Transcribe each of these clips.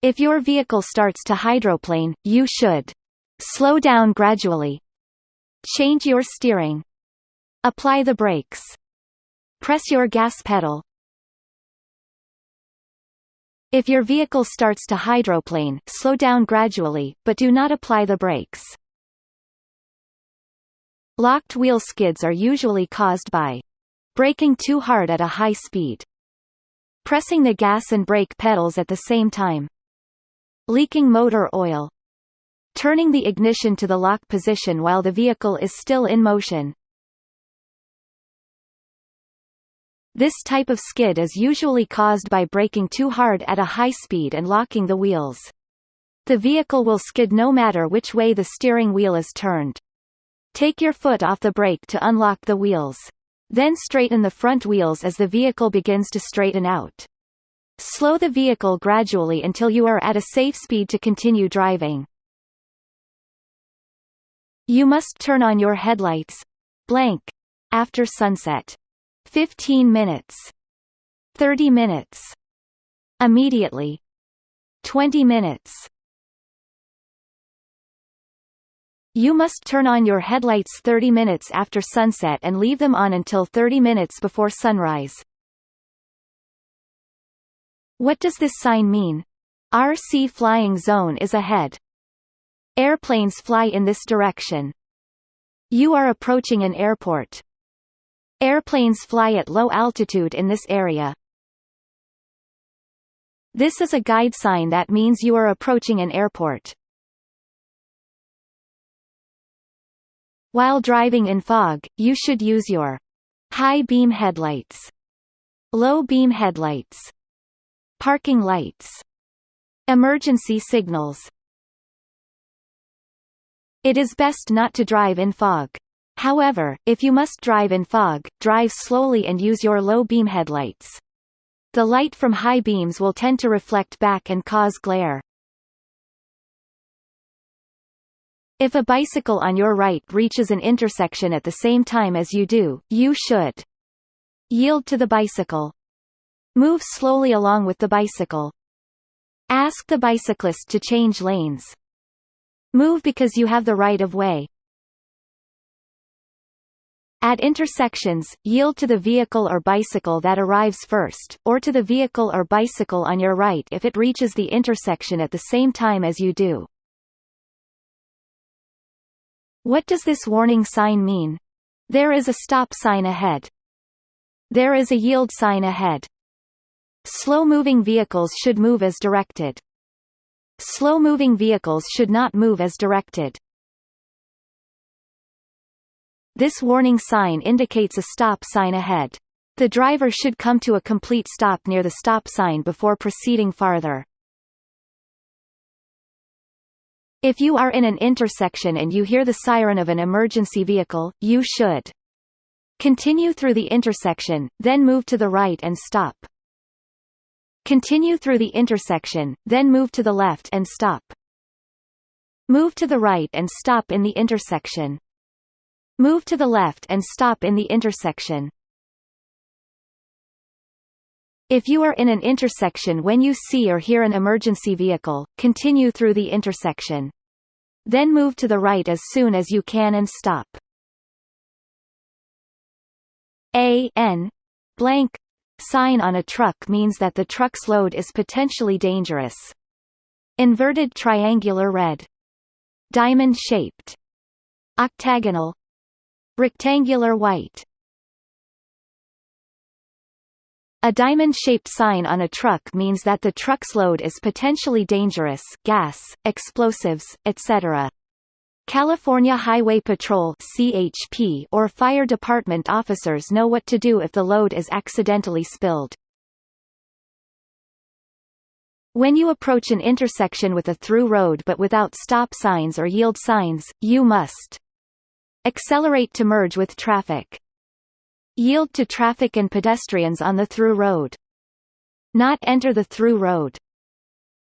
If your vehicle starts to hydroplane, you should slow down gradually, change your steering, apply the brakes, press your gas pedal. If your vehicle starts to hydroplane, slow down gradually, but do not apply the brakes. Locked wheel skids are usually caused by braking too hard at a high speed, pressing the gas and brake pedals at the same time, leaking motor oil, turning the ignition to the lock position while the vehicle is still in motion. This type of skid is usually caused by braking too hard at a high speed and locking the wheels. The vehicle will skid no matter which way the steering wheel is turned. Take your foot off the brake to unlock the wheels. Then straighten the front wheels as the vehicle begins to straighten out. Slow the vehicle gradually until you are at a safe speed to continue driving. You must turn on your headlights blank after sunset. 15 minutes. 30 minutes. Immediately. 20 minutes. You must turn on your headlights 30 minutes after sunset and leave them on until 30 minutes before sunrise. What does this sign mean? RC flying zone is ahead. Airplanes fly in this direction. You are approaching an airport. Airplanes fly at low altitude in this area. This is a guide sign that means you are approaching an airport. While driving in fog, you should use your high beam headlights, low beam headlights, parking lights, emergency signals. It is best not to drive in fog. However, if you must drive in fog, drive slowly and use your low beam headlights. The light from high beams will tend to reflect back and cause glare. If a bicycle on your right reaches an intersection at the same time as you do, you should yield to the bicycle. Move slowly along with the bicycle. Ask the bicyclist to change lanes. Move because you have the right of way. At intersections, yield to the vehicle or bicycle that arrives first, or to the vehicle or bicycle on your right if it reaches the intersection at the same time as you do. What does this warning sign mean? There is a stop sign ahead. There is a yield sign ahead. Slow-moving vehicles should move as directed. Slow-moving vehicles should not move as directed. This warning sign indicates a stop sign ahead. The driver should come to a complete stop near the stop sign before proceeding farther. If you are in an intersection and you hear the siren of an emergency vehicle, you should continue through the intersection, then move to the right and stop. Continue through the intersection, then move to the left and stop. Move to the right and stop in the intersection. Move to the left and stop in the intersection. If you are in an intersection when you see or hear an emergency vehicle, continue through the intersection. Then move to the right as soon as you can and stop. N blank sign on a truck means that the truck's load is potentially dangerous. Inverted triangular red. Diamond-shaped. Octagonal. Rectangular white. A diamond-shaped sign on a truck means that the truck's load is potentially dangerous, gas, explosives, etc. California Highway Patrol (CHP) or fire department officers know what to do if the load is accidentally spilled. When you approach an intersection with a through road but without stop signs or yield signs, you must accelerate to merge with traffic. Yield to traffic and pedestrians on the through road. Not enter the through road.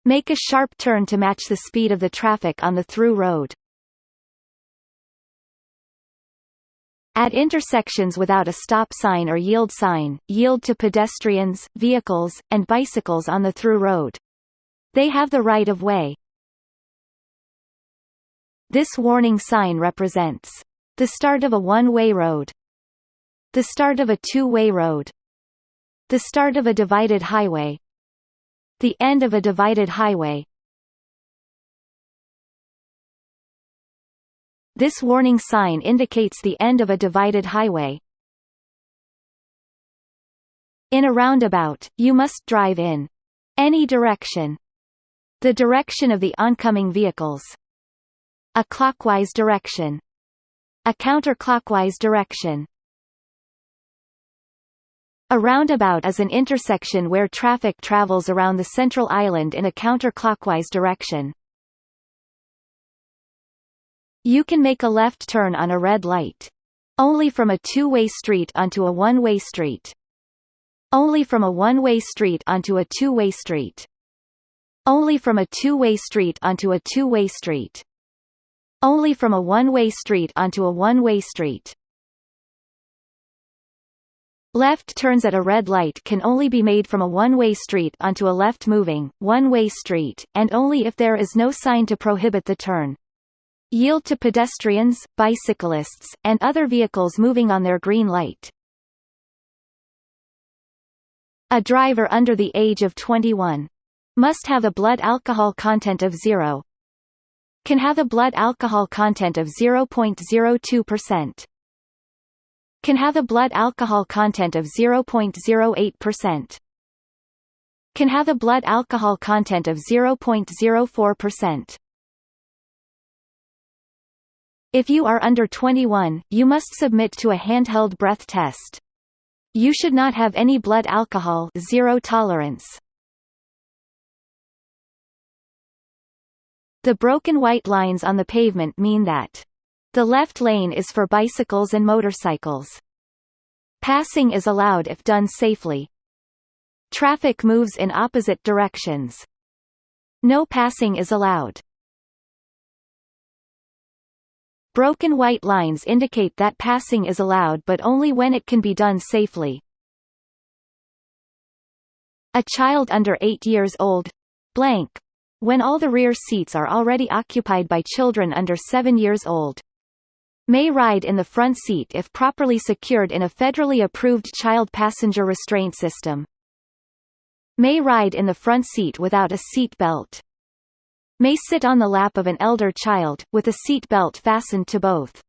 Make a sharp turn to match the speed of the traffic on the through road. At intersections without a stop sign or yield sign, yield to pedestrians, vehicles, and bicycles on the through road. They have the right of way. This warning sign represents the start of a one-way road, the start of a two-way road, the start of a divided highway, the end of a divided highway. This warning sign indicates the end of a divided highway. In a roundabout, you must drive in any direction, the direction of the oncoming vehicles, a clockwise direction, a counterclockwise direction. A roundabout is an intersection where traffic travels around the central island in a counterclockwise direction. You can make a left turn on a red light. Only from a two-way street onto a one-way street. Only from a one-way street onto a two-way street. Only from a two-way street onto a two-way street. Only from a one-way street onto a one-way street. Left turns at a red light can only be made from a one-way street onto a left-moving, one-way street, and only if there is no sign to prohibit the turn. Yield to pedestrians, bicyclists, and other vehicles moving on their green light. A driver under the age of 21 must have a blood alcohol content of 0. Can have a blood alcohol content of 0.02%. Can have a blood alcohol content of 0.08%. Can have a blood alcohol content of 0.04%. If you are under 21, you must submit to a handheld breath test. You should not have any blood alcohol, zero tolerance. The broken white lines on the pavement mean that the left lane is for bicycles and motorcycles. Passing is allowed if done safely. Traffic moves in opposite directions. No passing is allowed. Broken white lines indicate that passing is allowed but only when it can be done safely. A child under 8 years old blank, when all the rear seats are already occupied by children under 7 years old, may ride in the front seat if properly secured in a federally approved child passenger restraint system. May ride in the front seat without a seat belt. May sit on the lap of an elder child, with a seat belt fastened to both.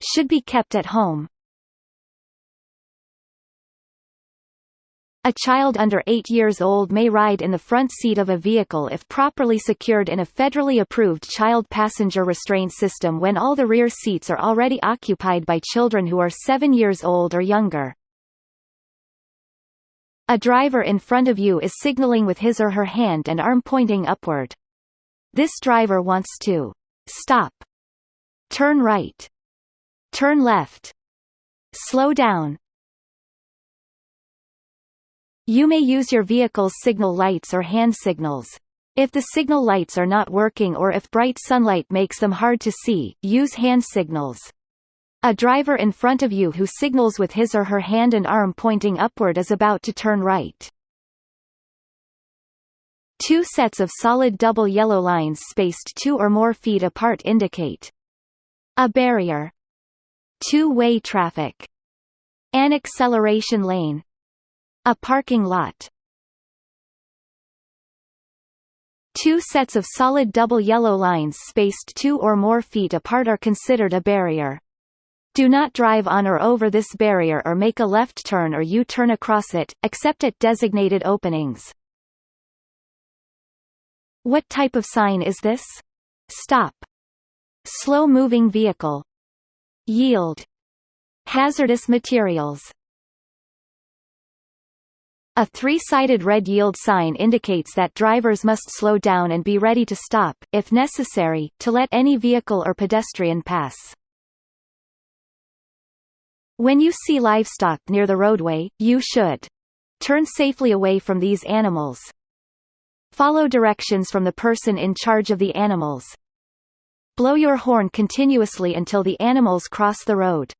Should be kept at home. A child under 8 years old may ride in the front seat of a vehicle if properly secured in a federally approved child passenger restraint system when all the rear seats are already occupied by children who are 7 years old or younger. A driver in front of you is signaling with his or her hand and arm pointing upward. This driver wants to stop, turn right, turn left, slow down. You may use your vehicle's signal lights or hand signals. If the signal lights are not working or if bright sunlight makes them hard to see, use hand signals. A driver in front of you who signals with his or her hand and arm pointing upward is about to turn right. 2 sets of solid double yellow lines spaced 2 or more feet apart indicate a barrier, two-way traffic, an acceleration lane, a parking lot. 2 sets of solid double yellow lines spaced 2 or more feet apart are considered a barrier. Do not drive on or over this barrier or make a left turn or U-turn across it, except at designated openings. What type of sign is this? Stop. Slow-moving vehicle. Yield. Hazardous materials. A 3-sided red yield sign indicates that drivers must slow down and be ready to stop, if necessary, to let any vehicle or pedestrian pass. When you see livestock near the roadway, you should turn safely away from these animals. Follow directions from the person in charge of the animals. Blow your horn continuously until the animals cross the road.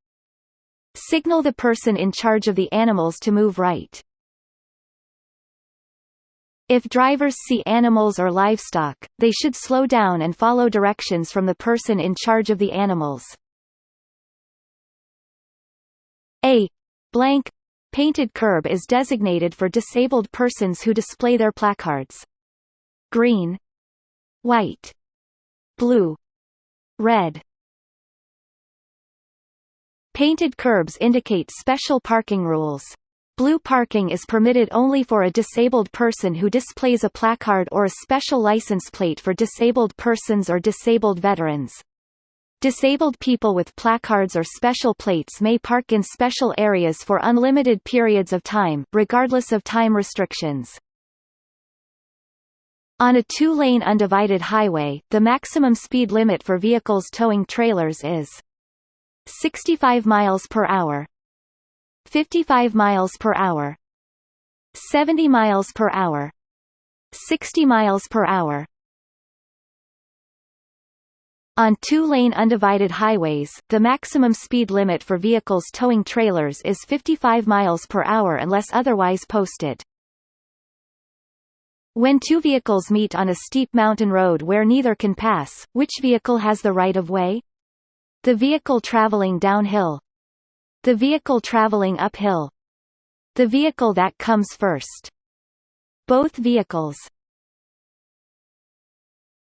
Signal the person in charge of the animals to move right. If drivers see animals or livestock, they should slow down and follow directions from the person in charge of the animals. A blank painted curb is designated for disabled persons who display their placards. Green, white, blue, red. Painted curbs indicate special parking rules. Blue parking is permitted only for a disabled person who displays a placard or a special license plate for disabled persons or disabled veterans. Disabled people with placards or special plates may park in special areas for unlimited periods of time, regardless of time restrictions. On a two-lane undivided highway, the maximum speed limit for vehicles towing trailers is 65 miles per hour, 55 miles per hour, 70 miles per hour, 60 miles per hour. On two-lane undivided highways, the maximum speed limit for vehicles towing trailers is 55 miles per hour unless otherwise posted. When two vehicles meet on a steep mountain road where neither can pass, which vehicle has the right-of-way? The vehicle traveling downhill. The vehicle traveling uphill. The vehicle that comes first. Both vehicles.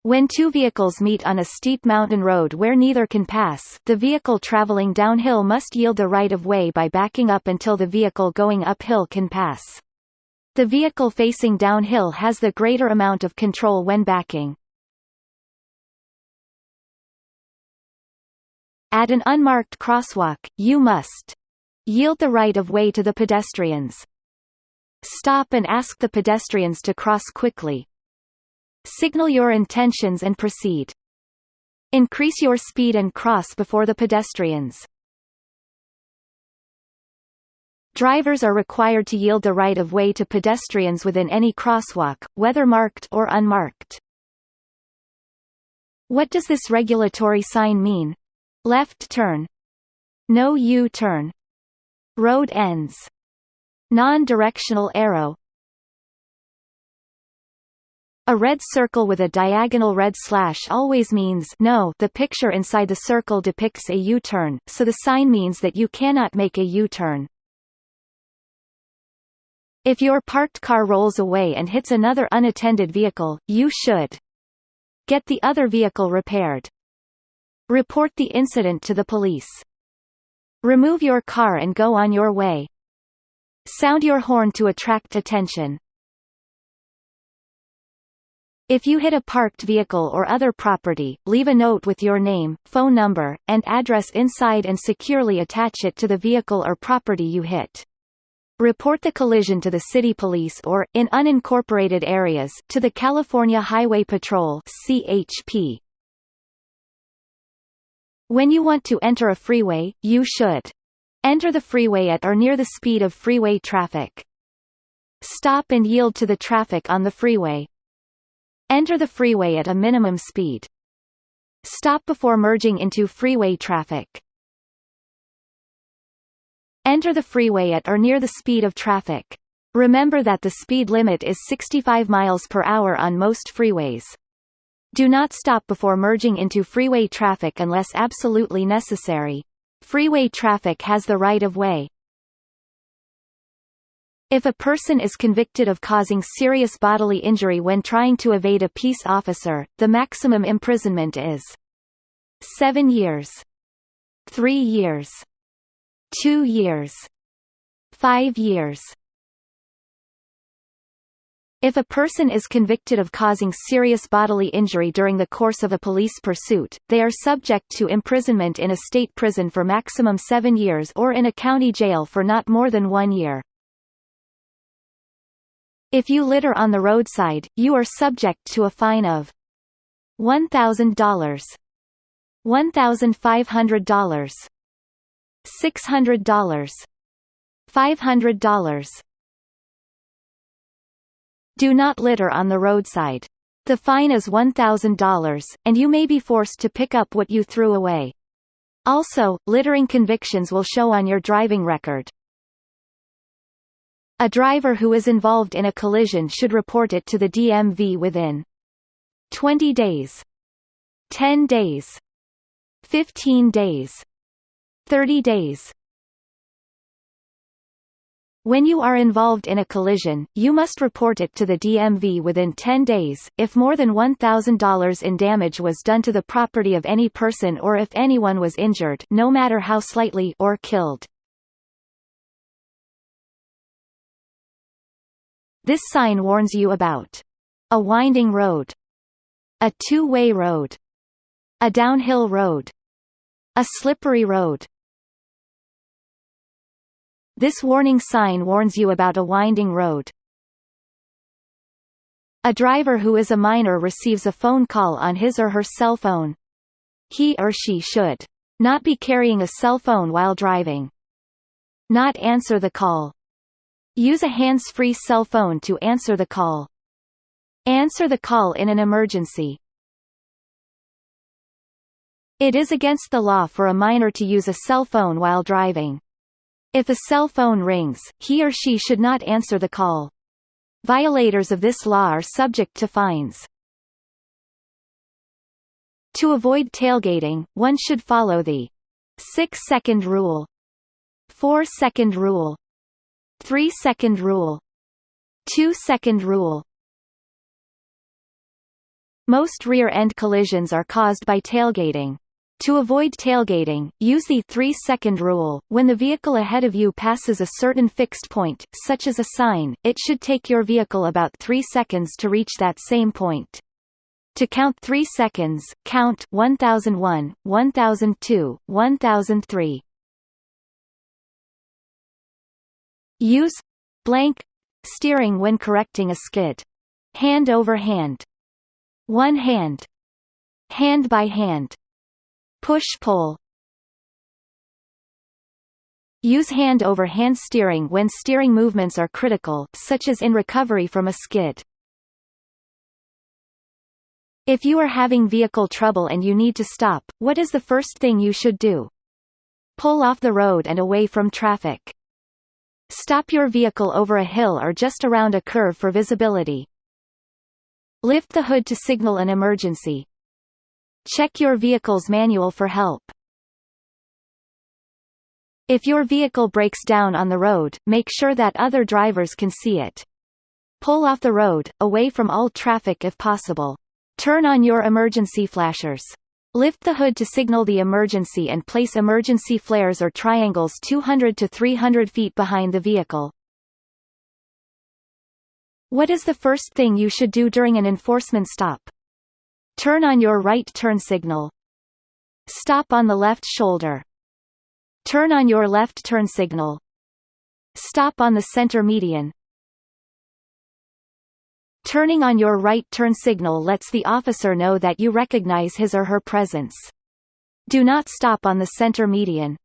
When two vehicles meet on a steep mountain road where neither can pass, the vehicle traveling downhill must yield the right-of-way by backing up until the vehicle going uphill can pass. The vehicle facing downhill has the greater amount of control when backing. At an unmarked crosswalk, you must yield the right-of-way to the pedestrians. Stop and ask the pedestrians to cross quickly. Signal your intentions and proceed. Increase your speed and cross before the pedestrians. Drivers are required to yield the right-of-way to pedestrians within any crosswalk, whether marked or unmarked. What does this regulatory sign mean? Left turn. No U-turn. Road ends. Non-directional arrow. A red circle with a diagonal red slash always means no. The picture inside the circle depicts a U-turn, so the sign means that you cannot make a U-turn. If your parked car rolls away and hits another unattended vehicle, you should get the other vehicle repaired. Report the incident to the police. Remove your car and go on your way. Sound your horn to attract attention. If you hit a parked vehicle or other property, leave a note with your name, phone number, and address inside and securely attach it to the vehicle or property you hit. Report the collision to the city police or, in unincorporated areas, to the California Highway Patrol (CHP). When you want to enter a freeway, you should enter the freeway at or near the speed of freeway traffic. Stop and yield to the traffic on the freeway. Enter the freeway at a minimum speed. Stop before merging into freeway traffic. Enter the freeway at or near the speed of traffic. Remember that the speed limit is 65 miles per hour on most freeways. Do not stop before merging into freeway traffic unless absolutely necessary. Freeway traffic has the right-of-way. If a person is convicted of causing serious bodily injury when trying to evade a peace officer, the maximum imprisonment is 7 years, 3 years, 2 years, 5 years. If a person is convicted of causing serious bodily injury during the course of a police pursuit, they are subject to imprisonment in a state prison for maximum 7 years or in a county jail for not more than 1 year. If you litter on the roadside, you are subject to a fine of $1,000, $1,500, $600, $500. Do not litter on the roadside. The fine is $1,000, and you may be forced to pick up what you threw away. Also, littering convictions will show on your driving record. A driver who is involved in a collision should report it to the DMV within 20 days, 10 days, 15 days, 30 days. When you are involved in a collision, you must report it to the DMV within 10 days, if more than $1,000 in damage was done to the property of any person or if anyone was injured, no matter how slightly, or killed. This sign warns you about a winding road, a two-way road, a downhill road, a slippery road. This warning sign warns you about a winding road. A driver who is a minor receives a phone call on his or her cell phone. He or she should not be carrying a cell phone while driving. Not answer the call. Use a hands-free cell phone to answer the call. Answer the call in an emergency. It is against the law for a minor to use a cell phone while driving. If a cell phone rings, he or she should not answer the call. Violators of this law are subject to fines. To avoid tailgating, one should follow the 6-second rule, 4-second rule, 3-second rule, 2-second rule. Most rear-end collisions are caused by tailgating. To avoid tailgating, use the 3-second rule. When the vehicle ahead of you passes a certain fixed point, such as a sign, it should take your vehicle about 3 seconds to reach that same point. To count 3 seconds, count 1001, 1002, 1003. Use blank steering when correcting a skid. Hand over hand. One hand. Hand by hand. Push-pull. Use hand-over-hand steering when steering movements are critical, such as in recovery from a skid. If you are having vehicle trouble and you need to stop, what is the first thing you should do? Pull off the road and away from traffic. Stop your vehicle over a hill or just around a curve for visibility. Lift the hood to signal an emergency. Check your vehicle's manual for help. If your vehicle breaks down on the road, make sure that other drivers can see it. Pull off the road, away from all traffic if possible. Turn on your emergency flashers. Lift the hood to signal the emergency and place emergency flares or triangles 200 to 300 feet behind the vehicle. What is the first thing you should do during an enforcement stop? Turn on your right turn signal. Stop on the left shoulder. Turn on your left turn signal. Stop on the center median. Turning on your right turn signal lets the officer know that you recognize his or her presence. Do not stop on the center median.